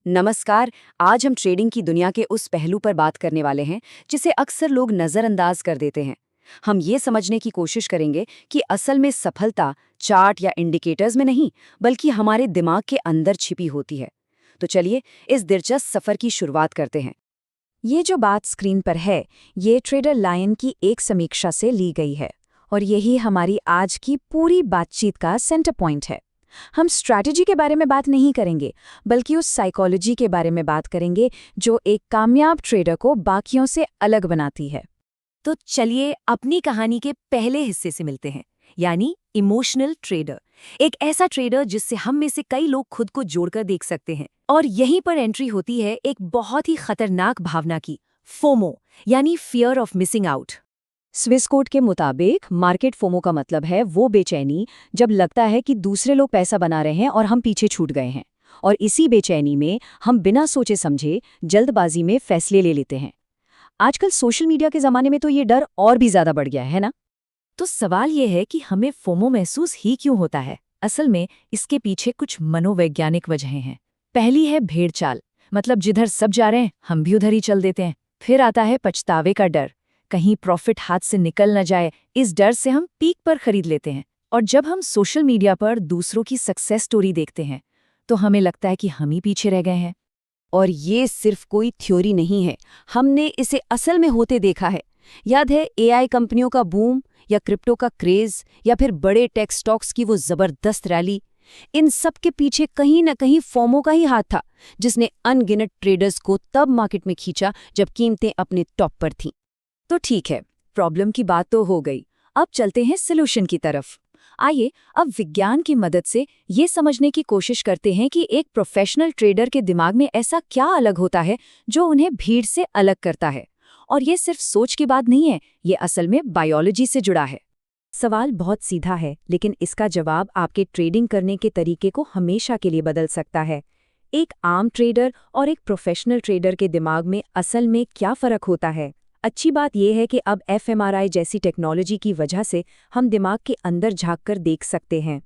नमस्कार। आज हम ट्रेडिंग की दुनिया के उस पहलू पर बात करने वाले हैं जिसे अक्सर लोग नज़रअंदाज कर देते हैं। हम ये समझने की कोशिश करेंगे कि असल में सफलता चार्ट या इंडिकेटर्स में नहीं, बल्कि हमारे दिमाग के अंदर छिपी होती है। तो चलिए इस दिलचस्प सफ़र की शुरुआत करते हैं। ये जो बात स्क्रीन पर है, ये ट्रेडर लायन की एक समीक्षा से ली गई है और यही हमारी आज की पूरी बातचीत का सेंटर पॉइंट है। हम स्ट्रैटेजी के बारे में बात नहीं करेंगे, बल्कि उस साइकोलॉजी के बारे में बात करेंगे जो एक कामयाब ट्रेडर को बाकियों से अलग बनाती है। तो चलिए अपनी कहानी के पहले हिस्से से मिलते हैं, यानी इमोशनल ट्रेडर। एक ऐसा ट्रेडर जिससे हम में से कई लोग खुद को जोड़कर देख सकते हैं। और यहीं पर एंट्री होती है एक बहुत ही खतरनाक भावना की, फोमो, यानी fear of missing out. Swiss code के मुताबिक मार्केट फोमो का मतलब है वो बेचैनी जब लगता है कि दूसरे लोग पैसा बना रहे हैं और हम पीछे छूट गए हैं। और इसी बेचैनी में हम बिना सोचे समझे जल्दबाजी में फैसले ले लेते हैं। आजकल सोशल मीडिया के ज़माने में तो ये डर और भी ज़्यादा बढ़ गया है ना। तो सवाल ये है कि हमें फोमो महसूस ही क्यों होता है। असल में इसके पीछे कुछ मनोवैज्ञानिक वजहें हैं। पहली है भेड़ चाल, मतलब जिधर सब जा रहे हैं हम भी उधर ही चल देते हैं। फिर आता है पछतावे का डर, कहीं प्रॉफिट हाथ से निकल न जाए, इस डर से हम पीक पर खरीद लेते हैं। और जब हम सोशल मीडिया पर दूसरों की सक्सेस स्टोरी देखते हैं तो हमें लगता है कि हम ही पीछे रह गए हैं। और ये सिर्फ कोई थ्योरी नहीं है, हमने इसे असल में होते देखा है। याद है एआई कंपनियों का बूम, या क्रिप्टो का क्रेज, या फिर बड़े टेक स्टॉक्स की वो जबरदस्त रैली। इन सब के पीछे कहीं न कहीं फोमो का ही हाथ था, जिसने अनगिनत ट्रेडर्स को तब मार्केट में खींचा जब कीमतें अपने टॉप पर थीं। तो ठीक है, प्रॉब्लम की बात तो हो गई। अब चलते हैं सॉल्यूशन की तरफ। आइए अब विज्ञान की मदद से ये समझने की कोशिश करते हैं कि एक प्रोफेशनल ट्रेडर के दिमाग में ऐसा क्या अलग होता है जो उन्हें भीड़ से अलग करता है। और ये सिर्फ सोच की बात नहीं है, ये असल में बायोलॉजी से जुड़ा है। सवाल बहुत सीधा है, लेकिन इसका जवाब आपके ट्रेडिंग करने के तरीके को हमेशा के लिए बदल सकता है। एक आम ट्रेडर और एक प्रोफेशनल ट्रेडर के दिमाग में असल में क्या फ़र्क होता है? अच्छी बात यह है कि अब एफएमआरआई जैसी टेक्नोलॉजी की वजह से हम दिमाग के अंदर झांककर देख सकते हैं।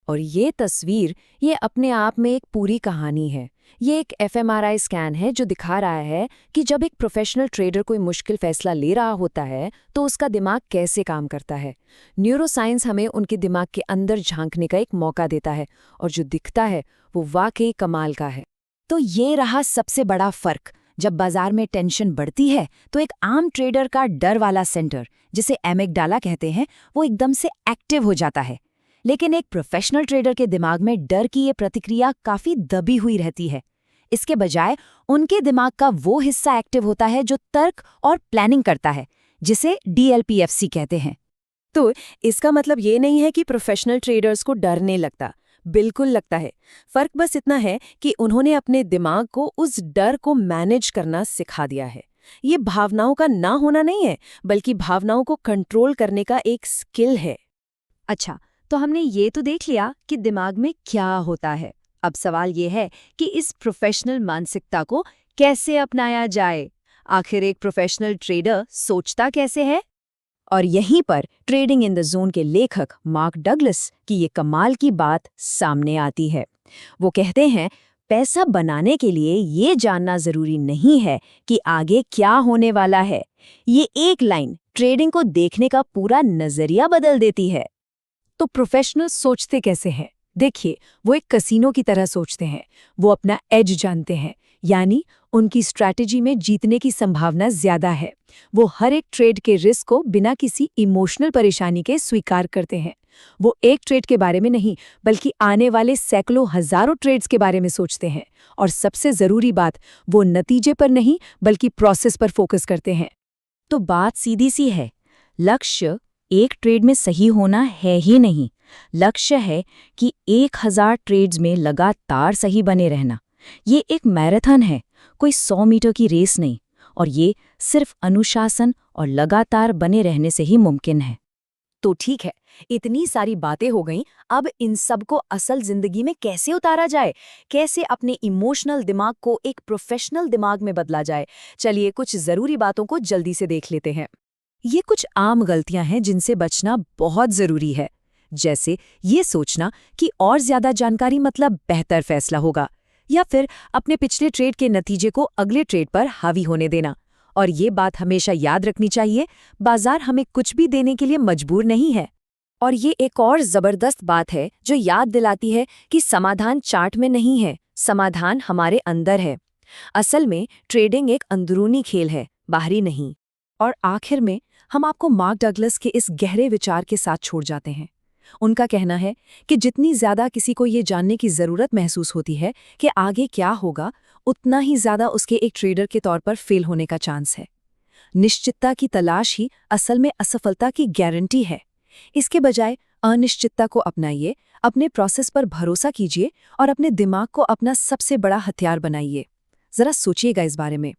और ये तस्वीर, ये अपने आप में एक पूरी कहानी है। ये एक एफएमआरआई स्कैन है जो दिखा रहा है कि जब एक प्रोफेशनल ट्रेडर कोई मुश्किल फैसला ले रहा होता है तो उसका दिमाग कैसे काम करता है। न्यूरोसाइंस हमें उनके दिमाग के अंदर झांकने का एक मौका देता है, और जो दिखता है वो वाकई कमाल का है। तो ये रहा सबसे बड़ा फर्क। जब बाजार में टेंशन बढ़ती है तो एक आम ट्रेडर का डर वाला सेंटर, जिसे एमिगडाला कहते हैं, वो एकदम से एक्टिव हो जाता है। लेकिन एक प्रोफेशनल ट्रेडर के दिमाग में डर की ये प्रतिक्रिया काफी दबी हुई रहती है। इसके बजाय उनके दिमाग का वो हिस्सा एक्टिव होता है जो तर्क और प्लानिंग करता है, जिसे डीएलपीएफसी कहते हैं। तो इसका मतलब ये नहीं है कि प्रोफेशनल ट्रेडर्स को डर नहीं लगता, बिल्कुल लगता है। फर्क बस इतना है कि उन्होंने अपने दिमाग को उस डर को मैनेज करना सिखा दिया है। ये भावनाओं का ना होना नहीं है, बल्कि भावनाओं को कंट्रोल करने का एक स्किल है। अच्छा, तो हमने ये तो देख लिया कि दिमाग में क्या होता है। अब सवाल ये है कि इस प्रोफेशनल मानसिकता को कैसे अपनाया जाए। आखिर एक प्रोफेशनल ट्रेडर सोचता कैसे है? और यहीं पर ट्रेडिंग इन द जोन के लेखक मार्क डगलस की ये कमाल की बात सामने आती है। वो कहते हैं, पैसा बनाने के लिए ये जानना जरूरी नहीं है कि आगे क्या होने वाला है। ये एक लाइन ट्रेडिंग को देखने का पूरा नजरिया बदल देती है। तो प्रोफेशनल सोचते कैसे हैं? देखिए, वो एक कसीनो की तरह सोचते हैं। वो अपना एज जानते हैं, यानी उनकी स्ट्रैटेजी में जीतने की संभावना ज्यादा है। वो हर एक ट्रेड के रिस्क को बिना किसी इमोशनल परेशानी के स्वीकार करते हैं। वो एक ट्रेड के बारे में नहीं, बल्कि आने वाले सैकड़ों हजारों ट्रेड्स के बारे में सोचते हैं। और सबसे जरूरी बात, वो नतीजे पर नहीं बल्कि प्रोसेस पर फोकस करते हैं। तो बात सीधी सी है, लक्ष्य एक ट्रेड में सही होना है ही नहीं। लक्ष्य है कि 1000 ट्रेड्स में लगातार सही बने रहना। ये एक मैराथन है, कोई 100 मीटर की रेस नहीं। और ये सिर्फ अनुशासन और लगातार बने रहने से ही मुमकिन है। तो ठीक है, इतनी सारी बातें हो गईं। अब इन सब को असल जिंदगी में कैसे उतारा जाए, कैसे अपने इमोशनल दिमाग को एक प्रोफेशनल दिमाग में बदला जाए। चलिए कुछ जरूरी बातों को जल्दी से देख लेते हैं। ये कुछ आम गलतियां हैं जिनसे बचना बहुत जरूरी है। जैसे ये सोचना कि और ज्यादा जानकारी मतलब बेहतर फैसला होगा, या फिर अपने पिछले ट्रेड के नतीजे को अगले ट्रेड पर हावी होने देना। और ये बात हमेशा याद रखनी चाहिए, बाजार हमें कुछ भी देने के लिए मजबूर नहीं है। और ये एक और जबरदस्त बात है जो याद दिलाती है कि समाधान चार्ट में नहीं है, समाधान हमारे अंदर है। असल में ट्रेडिंग एक अंदरूनी खेल है, बाहरी नहीं। और आखिर में हम आपको मार्क डगलस के इस गहरे विचार के साथ छोड़ जाते हैं। उनका कहना है कि जितनी ज्यादा किसी को ये जानने की जरूरत महसूस होती है कि आगे क्या होगा, उतना ही ज्यादा उसके एक ट्रेडर के तौर पर फेल होने का चांस है। निश्चितता की तलाश ही असल में असफलता की गारंटी है। इसके बजाय अनिश्चितता को अपनाइए, अपने प्रोसेस पर भरोसा कीजिए और अपने दिमाग को अपना सबसे बड़ा हथियार बनाइए। जरा सोचिएगा इस बारे में।